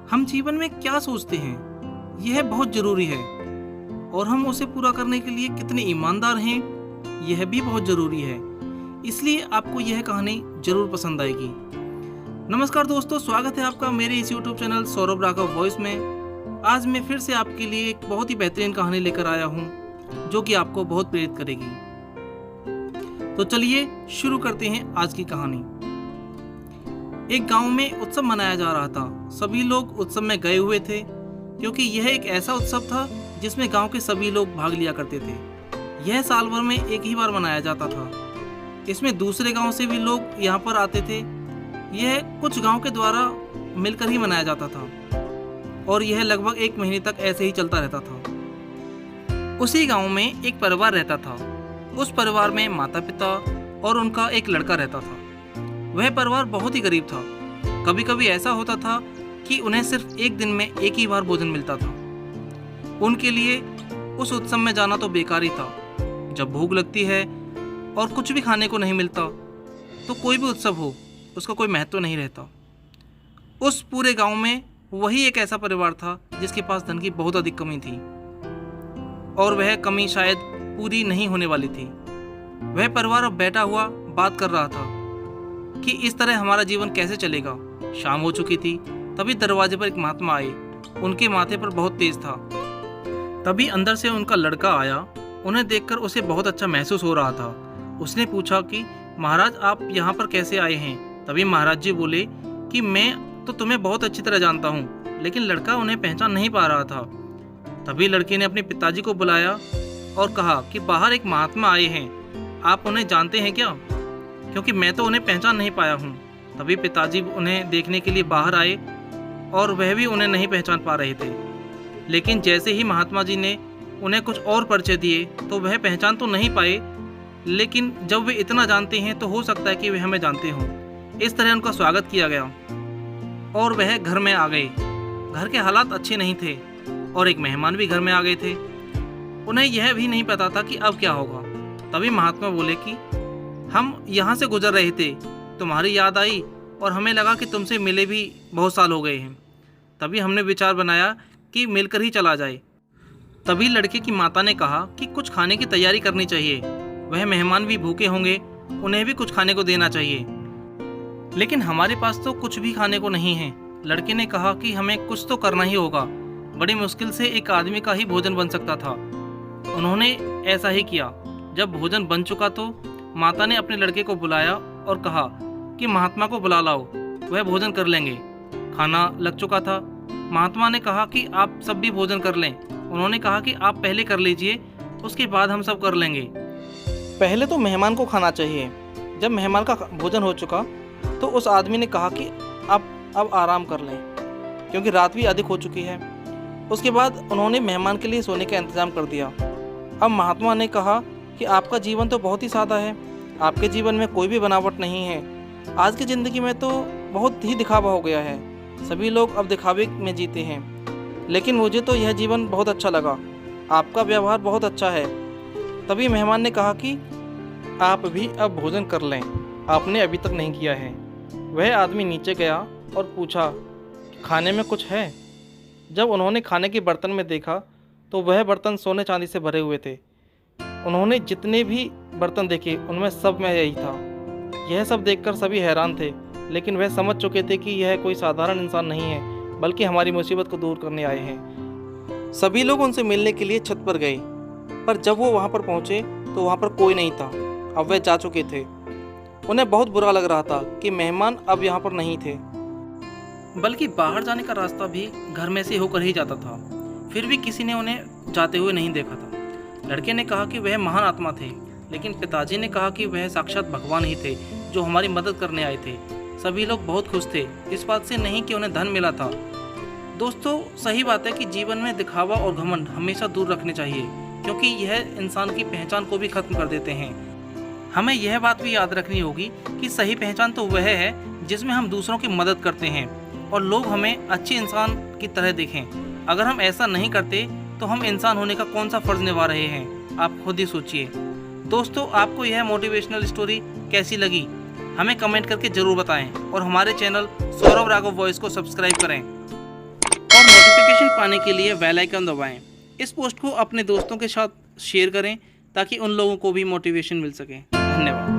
हम जीवन में क्या सोचते हैं यह बहुत ज़रूरी है, और हम उसे पूरा करने के लिए कितने ईमानदार हैं यह भी बहुत ज़रूरी है। इसलिए आपको यह कहानी ज़रूर पसंद आएगी। नमस्कार दोस्तों, स्वागत है आपका मेरे इस YouTube channel Saurabh Raghav voice में। आज मैं फिर से आपके लिए एक बहुत ही बेहतरीन कहानी लेकर आया हूँ जो कि आपको बहुत प्रेरित करेगी। तो चलिए शुरू करते हैं आज की कहानी। एक गांव में उत्सव मनाया जा रहा था। सभी लोग उत्सव में गए हुए थे क्योंकि यह एक ऐसा उत्सव था जिसमें गांव के सभी लोग भाग लिया करते थे। यह साल भर में एक ही बार मनाया जाता था। इसमें दूसरे गांव से भी लोग यहाँ पर आते थे। यह कुछ गांव के द्वारा मिलकर ही मनाया जाता था और यह लगभग 1 महीने तक ऐसे ही चलता रहता था। उसी गांव में एक परिवार रहता था। उस परिवार में माता पिता और उनका एक लड़का रहता था। वह परिवार बहुत ही गरीब था। कभी कभी ऐसा होता था कि उन्हें सिर्फ एक दिन में एक ही बार भोजन मिलता था। उनके लिए उस उत्सव में जाना तो बेकार ही था। जब भूख लगती है और कुछ भी खाने को नहीं मिलता तो कोई भी उत्सव हो उसका कोई महत्व नहीं रहता। उस पूरे गांव में वही एक ऐसा परिवार था जिसके पास धन की बहुत अधिक कमी थी और वह कमी शायद पूरी नहीं होने वाली थी। वह परिवार अब बैठा हुआ बात कर रहा था कि इस तरह हमारा जीवन कैसे चलेगा। शाम हो चुकी थी। तभी दरवाजे पर एक महात्मा आए। उनके माथे पर बहुत तेज था। तभी अंदर से उनका लड़का आया। उन्हें देखकर उसे बहुत अच्छा महसूस हो रहा था। उसने पूछा कि महाराज आप यहाँ पर कैसे आए हैं। तभी महाराज जी बोले कि मैं तो तुम्हें बहुत अच्छी तरह जानता हूँ, लेकिन लड़का उन्हें पहचान नहीं पा रहा था। तभी लड़के ने अपने पिताजी को बुलाया और कहा कि बाहर एक महात्मा आए हैं, आप उन्हें जानते हैं क्या, क्योंकि मैं तो उन्हें पहचान नहीं पाया हूँ। तभी पिताजी उन्हें देखने के लिए बाहर आए और वह भी उन्हें नहीं पहचान पा रहे थे। लेकिन जैसे ही महात्मा जी ने उन्हें कुछ और परिचय दिए तो वह पहचान तो नहीं पाए, लेकिन जब वे इतना जानते हैं तो हो सकता है कि वे हमें जानते हों। इस तरह उनका स्वागत किया गया और वह घर में आ गए। घर के हालात अच्छे नहीं थे और एक मेहमान भी घर में आ गए थे। उन्हें यह भी नहीं पता था कि अब क्या होगा। तभी महात्मा बोले कि हम यहाँ से गुजर रहे थे, तुम्हारी याद आई और हमें लगा कि तुमसे मिले भी बहुत साल हो गए हैं। तभी हमने विचार बनाया कि मिलकर ही चला जाए। तभी लड़के की माता ने कहा कि कुछ खाने की तैयारी करनी चाहिए। वह मेहमान भी भूखे होंगे, उन्हें भी कुछ खाने को देना चाहिए। लेकिन हमारे पास तो कुछ भी खाने को नहीं है। लड़के ने कहा कि हमें कुछ तो करना ही होगा। बड़ी मुश्किल से एक आदमी का ही भोजन बन सकता था। उन्होंने ऐसा ही किया। जब भोजन बन चुका तो माता ने अपने लड़के को बुलाया और कहा कि महात्मा को बुला लाओ, वह भोजन कर लेंगे। खाना लग चुका था। महात्मा ने कहा कि आप सब भी भोजन कर लें। उन्होंने कहा कि आप पहले कर लीजिए, उसके बाद हम सब कर लेंगे। पहले तो मेहमान को खाना चाहिए। जब मेहमान का भोजन हो चुका तो उस आदमी ने कहा कि आप अब आराम कर लें क्योंकि रात भी अधिक हो चुकी है। उसके बाद उन्होंने मेहमान के लिए सोने का इंतजाम कर दिया। अब महात्मा ने कहा कि आपका जीवन तो बहुत ही सादा है, आपके जीवन में कोई भी बनावट नहीं है। आज की ज़िंदगी में तो बहुत ही दिखावा हो गया है। सभी लोग अब दिखावे में जीते हैं, लेकिन मुझे तो यह जीवन बहुत अच्छा लगा। आपका व्यवहार बहुत अच्छा है। तभी मेहमान ने कहा कि आप भी अब भोजन कर लें, आपने अभी तक नहीं किया है। वह आदमी नीचे गया और पूछा खाने में कुछ है। जब उन्होंने खाने के बर्तन में देखा तो वह बर्तन सोने चांदी से भरे हुए थे। उन्होंने जितने भी बर्तन देखे उनमें सब में यही था। यह सब देखकर सभी हैरान थे, लेकिन वह समझ चुके थे कि यह कोई साधारण इंसान नहीं है, बल्कि हमारी मुसीबत को दूर करने आए हैं। सभी लोग उनसे मिलने के लिए छत पर गए, पर जब वो वहाँ पर पहुँचे तो वहाँ पर कोई नहीं था। अब वह जा चुके थे। उन्हें बहुत बुरा लग रहा था कि मेहमान अब यहाँ पर नहीं थे, बल्कि बाहर जाने का रास्ता भी घर में से होकर ही जाता था। फिर भी किसी ने उन्हें जाते हुए नहीं देखा था। लड़के ने कहा कि वह महान आत्मा थे, लेकिन पिताजी ने कहा कि वह साक्षात भगवान ही थे जो हमारी मदद करने आए थे। सभी लोग बहुत खुश थे, इस बात से नहीं कि उन्हें धन मिला था। दोस्तों, सही बात है कि जीवन में दिखावा और घमंड हमेशा दूर रखने चाहिए, क्योंकि यह इंसान की पहचान को भी खत्म कर देते हैं। हमें यह बात भी याद रखनी होगी कि सही पहचान तो वह है जिसमें हम दूसरों की मदद करते हैं और लोग हमें अच्छे इंसान की तरह देखें। अगर हम ऐसा नहीं करते तो हम इंसान होने का कौन सा फर्ज निभा रहे हैं, आप खुद ही सोचिए। दोस्तों, आपको यह मोटिवेशनल स्टोरी कैसी लगी हमें कमेंट करके ज़रूर बताएं और हमारे चैनल सौरभ राघव वॉइस को सब्सक्राइब करें। पाने के लिए बेल आइकन दबाएं। इस पोस्ट को अपने दोस्तों के साथ शेयर करें ताकि उन लोगों को भी मोटिवेशन मिल सके। धन्यवाद।